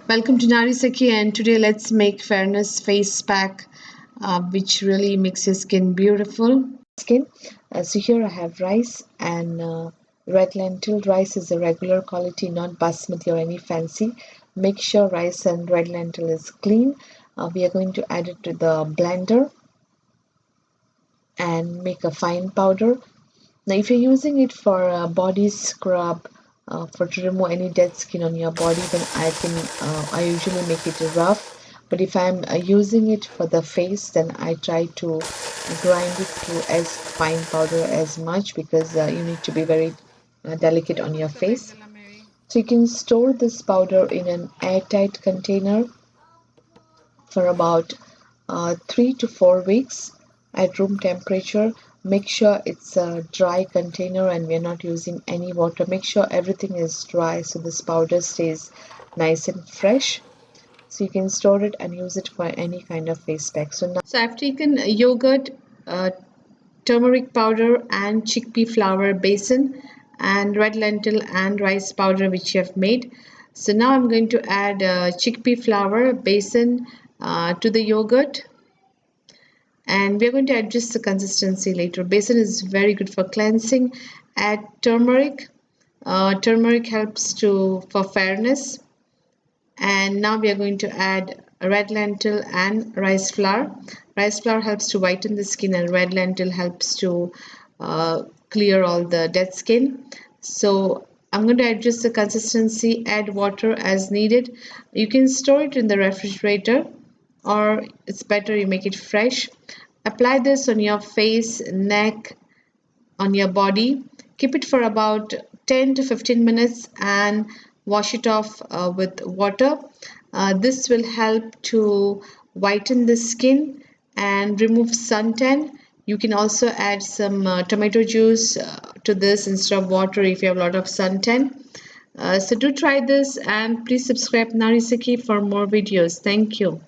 Welcome to Nari Saki, and today let's make Fairness Face Pack, which really makes your skin beautiful. Skin. So here I have rice and red lentil. Rice is a regular quality, not basmati or any fancy. Make sure rice and red lentil is clean. We are going to add it to the blender and make a fine powder. Now, if you're using it for a body scrub, for to remove any dead skin on your body, then I usually make it rough. But if I'm using it for the face, then I try to grind it to as fine powder as much because you need to be very delicate on your face. So you can store this powder in an airtight container for about 3 to 4 weeks at room temperature. Make sure it's a dry container and we're not using any water. Make sure everything is dry so this powder stays nice and fresh. So you can store it and use it for any kind of face pack. So I've taken yogurt, uh, turmeric powder, and chickpea flour basin, and red lentil and rice powder which you have made. So now I'm going to add chickpea flour basin to the yogurt, and we're going to adjust the consistency later. Basin is very good for cleansing. Add turmeric. Turmeric helps to for fairness. And now we are going to add red lentil and rice flour. Rice flour helps to whiten the skin, and red lentil helps to clear all the dead skin. So I'm going to adjust the consistency, add water as needed. You can store it in the refrigerator, or it's better you make it fresh. Apply this on your face, neck, on your body. Keep it for about 10 to 15 minutes and wash it off with water. This will help to whiten the skin and remove suntan. You can also add some tomato juice to this instead of water if you have a lot of suntan. So do try this, and please subscribe Narisaki for more videos. Thank you.